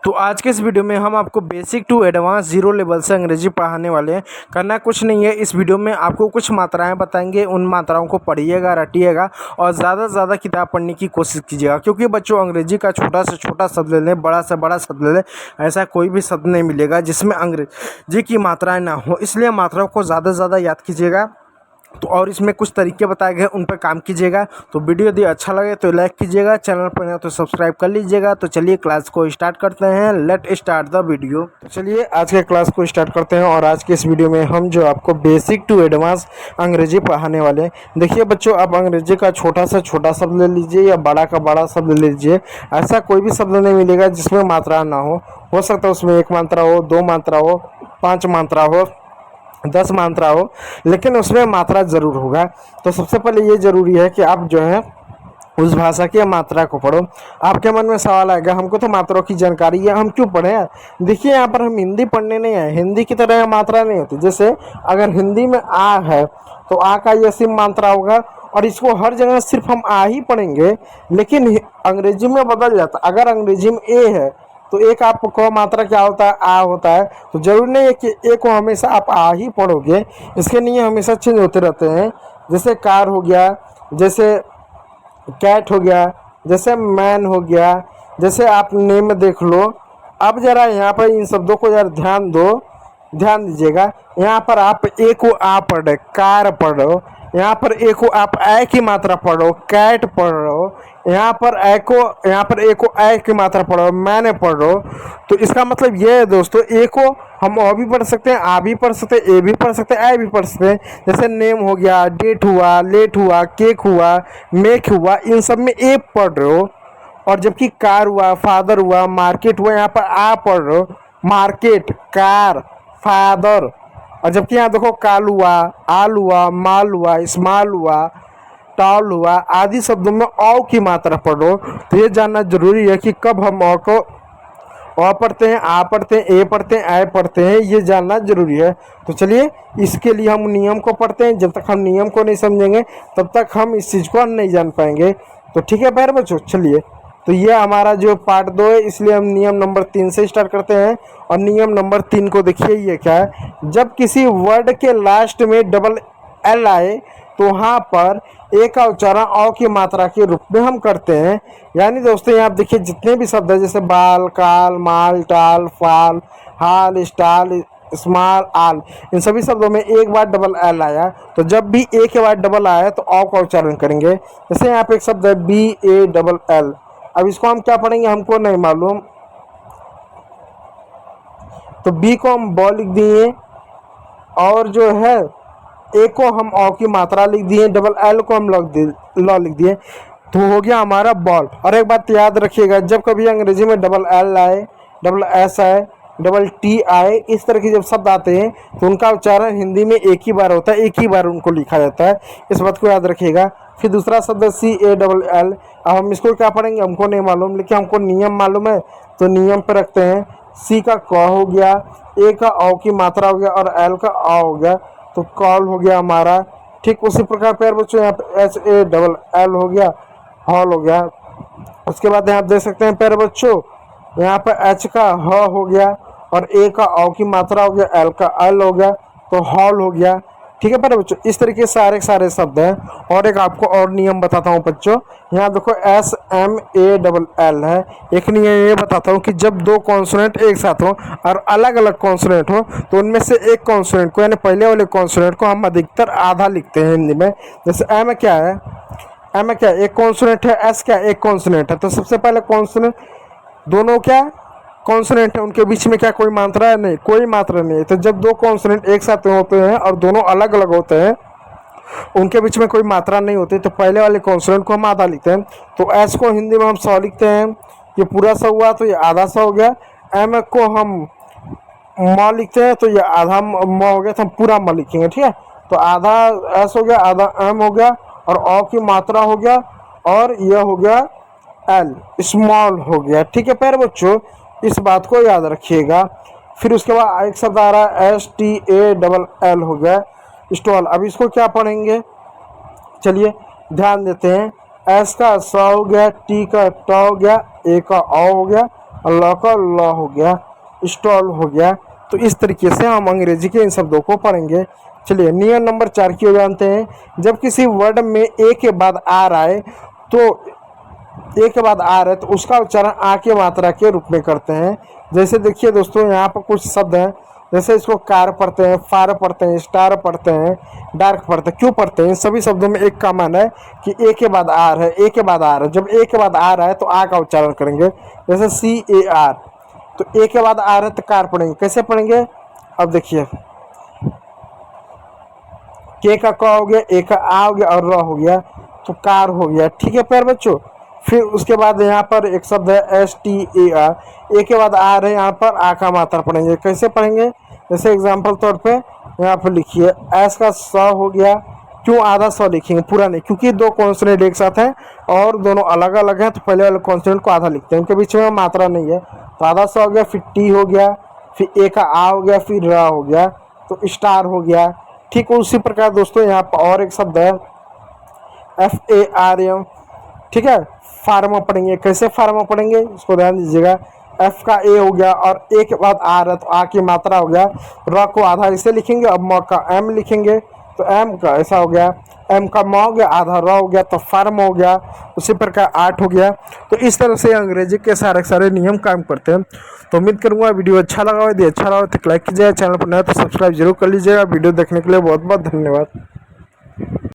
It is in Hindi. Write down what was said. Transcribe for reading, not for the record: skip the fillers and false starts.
तो आज के इस वीडियो में हम आपको basic to advance zero level से अंग्रेजी पढ़ाने वाले हैं। करना कुछ नहीं है, इस वीडियो में आपको कुछ मात्राएं बताएंगे, उन मात्राओं को पढ़िएगा, रटिएगा और ज़्यादा से ज़्यादा किताब पढ़ने की कोशिश कीजिएगा। क्योंकि बच्चों अंग्रेजी का छोटा से छोटा शब्द ले लें, बड़ा से बड़ा शब्द ले लें, ऐसा कोई भी शब्द नहीं मिलेगा जिसमें अंग्रेजी की मात्राएँ ना हो। इसलिए मात्राओं को ज़्यादा से ज़्यादा याद कीजिएगा। तो और इसमें कुछ तरीके बताए गए, उन पर काम कीजिएगा। तो वीडियो यदि अच्छा लगे तो लाइक कीजिएगा, चैनल पर नया तो सब्सक्राइब कर लीजिएगा। तो चलिए क्लास को स्टार्ट करते हैं। Let start the video. तो चलिए आज के क्लास को स्टार्ट करते हैं। और आज के इस वीडियो में हम जो आपको बेसिक टू एडवांस अंग्रेजी पढ़ाने वाले हैं। देखिए बच्चों, आप अंग्रेजी का छोटा से छोटा शब्द ले लीजिए या बड़ा का बड़ा शब्द ले लीजिए, ऐसा कोई भी शब्द नहीं मिलेगा जिसमें मात्रा ना हो सकता है उसमें एक मात्रा हो, दो मात्रा हो, 5 मात्रा हो, 10 मात्रा हो, लेकिन उसमें मात्रा ज़रूर होगा। तो सबसे पहले ये ज़रूरी है कि आप जो है उस भाषा की मात्रा को पढ़ो। आपके मन में सवाल आएगा, हमको तो मात्राओं की जानकारी है, हम क्यों पढ़ें? देखिए यहाँ पर हम हिंदी पढ़ने नहीं आए, हिंदी की तरह मात्रा नहीं होती। जैसे अगर हिंदी में आ है तो आ का ये सिर्फ मात्रा होगा और इसको हर जगह सिर्फ हम आ ही पढ़ेंगे, लेकिन अंग्रेजी में बदल जाता। अगर अंग्रेजी में ए है तो एक आपको मात्रा क्या होता है? आ होता है। तो जरूरी नहीं है कि ए को हमेशा आप आ ही पढ़ोगे, इसके नियम हमेशा चेंज होते रहते हैं। जैसे कार हो गया, जैसे कैट हो गया, जैसे मैन हो गया, जैसे आप नेम देख लो। अब जरा यहाँ पर इन शब्दों को जरा ध्यान दीजिएगा। यहाँ पर आप ए को आ पढ़ रहे, कार पढ़ रहे हो। यहाँ पर ए को आप ए की मात्रा पढ़ रहे हो, कैट पढ़ रहे हो। यहाँ पर ए को ए की मात्रा पढ़ रहे हो, मैंने पढ़ रहे हो। तो इसका मतलब ये है दोस्तों, ए को हम अ भी पढ़ सकते हैं, आ भी पढ़ सकते हैं, ए भी पढ़ सकते हैं, ए भी पढ़ सकते हैं। जैसे नेम हो गया, डेट हुआ, लेट हुआ, केक हुआ, मेक हुआ, इन सब में ए पढ़ रहे हो। और जबकि कार हुआ, फादर हुआ, मार्केट हुआ, यहाँ पर आ पढ़ रहे हो। Market, car, father. और जबकि यहाँ देखो काल हुआ, आल हुआ, माल हुआ, स्मॉल हुआ, टॉल हुआ, आदि शब्दों में औ की मात्रा पढ़ो। तो ये जानना जरूरी है कि कब हम औ को अ पढ़ते हैं, आ पढ़ते हैं, ए पढ़ते हैं, ऐ पढ़ते हैं, ये जानना जरूरी है। तो चलिए इसके लिए हम नियम को पढ़ते हैं। जब तक हम नियम को नहीं समझेंगे तब तक हम इस चीज़ को नहीं जान पाएंगे। तो ठीक है प्यारे बच्चों, चलिए। तो ये हमारा जो पार्ट 2 है, इसलिए हम नियम नंबर 3 से स्टार्ट करते हैं। और नियम नंबर 3 को देखिए, ये क्या है? जब किसी वर्ड के लास्ट में डबल एल आए तो वहाँ पर ए का उच्चारण औ की मात्रा के रूप में हम करते हैं। यानी दोस्तों यहाँ आप देखिए जितने भी शब्द है, जैसे बाल, काल, माल, टाल, फाल, हाल, स्टाल, स्मॉल, आल, इन सभी शब्दों में एक बार डबल एल आया, तो जब भी ए के बाद डबल आया तो औ का उच्चारण करेंगे। जैसे यहाँ पे एक शब्द है बी ए डबल एल, अब इसको हम क्या पढ़ेंगे हमको नहीं मालूम, तो बी को हम बॉ लिख दिए और जो है ए को हम औ की मात्रा लिख दिए, डबल एल को हम लॉ लिख दिए, तो हो गया हमारा बॉल। और एक बात याद रखिएगा, जब कभी अंग्रेजी में डबल एल आए, डबल एस आए, डबल टी आए, इस तरह के जब शब्द आते हैं तो उनका उच्चारण हिंदी में एक ही बार होता है, एक ही बार उनको लिखा जाता है। इस बात को याद रखिएगा। फिर दूसरा शब्द सी ए डबल एल, अब हम इसको क्या पढ़ेंगे हमको नहीं मालूम, लेकिन हमको नियम मालूम है तो नियम पर रखते हैं। सी का क हो गया, ए का औ की मात्रा हो गया और एल का आ हो गया, तो कॉल हो गया हमारा। ठीक उसी प्रकार प्यारे बच्चों यहाँ पे एच ए डबल एल हो गया, हॉल हो गया। उसके बाद यहाँ देख सकते हैं प्यारे बच्चों, यहाँ पर एच का ह हो गया और ए का औ की मात्रा हो गया, एल का एल हो गया, तो हॉल हो गया। ठीक है प्यारे बच्चों, इस तरीके से सारे शब्द हैं। और एक आपको और नियम बताता हूँ बच्चों, यहाँ देखो S M A double L है। एक नियम ये बताता हूँ कि जब दो कॉन्सोनेंट एक साथ हो और अलग अलग कॉन्सोनेंट हो तो उनमें से एक कॉन्सोनेंट को, यानी पहले वाले कॉन्सोनेंट को हम अधिकतर आधा लिखते हैं हिंदी में। जैसे एम क्या है, एम क्या एक कॉन्सोनेंट है, एस क्या एक कॉन्सोनेंट है। तो सबसे पहले कॉन्सोनेंट, दोनों क्या कॉन्सोनेंट है, उनके बीच में क्या कोई मात्रा है? नहीं, कोई मात्रा नहीं है। तो जब दो कॉन्सोनेंट एक साथ होते हैं और दोनों अलग अलग होते हैं, उनके बीच में कोई मात्रा नहीं होती, तो पहले वाले कॉन्सोनेंट को हम आधा लिखते हैं। तो एस को हिंदी में हम 100 लिखते हैं, ये पूरा 100 हुआ तो ये आधा 100 हो गया। एम को हम म लिखते हैं तो ये आधा म हो गया, तो हम पूरा म लिखेंगे। ठीक है, तो आधा एस हो गया, आधा एम हो गया और औ की मात्रा हो गया और यह हो गया एल, स्मॉल हो गया। ठीक है प्यारे बच्चों, इस बात को याद रखिएगा। फिर उसके बाद एक शब्द आ रहा है S T A double L हो गया, स्टॉल। अब इसको क्या पढ़ेंगे, चलिए ध्यान देते हैं। एस का स हो गया, टी का ट हो गया, ए का औ हो गया अल्लाह का अल्लाह हो गया, स्टॉल हो गया। तो इस तरीके से हम अंग्रेजी के इन शब्दों को पढ़ेंगे। चलिए नियम नंबर 4 की ओर जानते हैं। जब किसी वर्ड में ए के बाद आर आए तो ए के बाद आ रहा है तो उसका उच्चारण आ की मात्रा के रूप में करते हैं। जैसे देखिए दोस्तों यहाँ पर कुछ शब्द हैं, जैसे इसको कार पढ़ते हैं, फार पढ़ते हैं, स्टार पढ़ते हैं, डार्क पढ़ते हैं। क्यों पढ़ते हैं? इन सभी शब्दों में एक कॉमन है कि ए के बाद आर है, ए के बाद आर है। जब ए के बाद आ रहा है तो आ का उच्चारण करेंगे, जैसे CAR। तो ए के बाद आ रहा है तो कार पढ़ेंगे। कैसे पढ़ेंगे? अब देखिए के का क हो गया, ए का आ हो गया और र हो गया, तो कार हो गया। ठीक है प्यारे बच्चों। फिर उसके बाद यहाँ पर एक शब्द है STAR। ए के बाद आ रहे, यहाँ पर आ का मात्रा पढ़ेंगे। कैसे पढ़ेंगे? जैसे एग्जाम्पल तौर पे यहाँ पर लिखिए एस का स हो गया। क्यों आधा स लिखेंगे, पूरा नहीं, क्योंकि दो कॉन्सोनेंट एक साथ हैं और दोनों अलग अलग हैं, तो पहले वाले कॉन्सोनेंट को आधा लिखते हैं, उनके बीच में मात्रा नहीं है। तो आधा स हो गया, फिर टी हो गया, फिर ए का आ हो गया, फिर र हो गया, तो स्टार हो गया। ठीक उसी प्रकार दोस्तों यहाँ पर और एक शब्द है FARM। ठीक है, फार्मा पढ़ेंगे। कैसे फार्मा पढ़ेंगे इसको ध्यान दीजिएगा। एफ का ए हो गया और ए के बाद आ रहा है तो आ की मात्रा हो गया। र को आधा इसे लिखेंगे, अब म का एम लिखेंगे, तो एम का ऐसा हो गया, एम का म हो गया, आधा र हो गया, तो फार्म हो गया। उसी प्रकार 8 हो गया। तो इस तरह से अंग्रेजी के सारे नियम काम करते हैं। तो उम्मीद करूंगा वीडियो अच्छा लगा हो। यदि अच्छा लगा तो लाइक कीजिएगा, चैनल पर नया तो सब्सक्राइब जरूर कर लीजिएगा। वीडियो देखने के लिए बहुत बहुत धन्यवाद।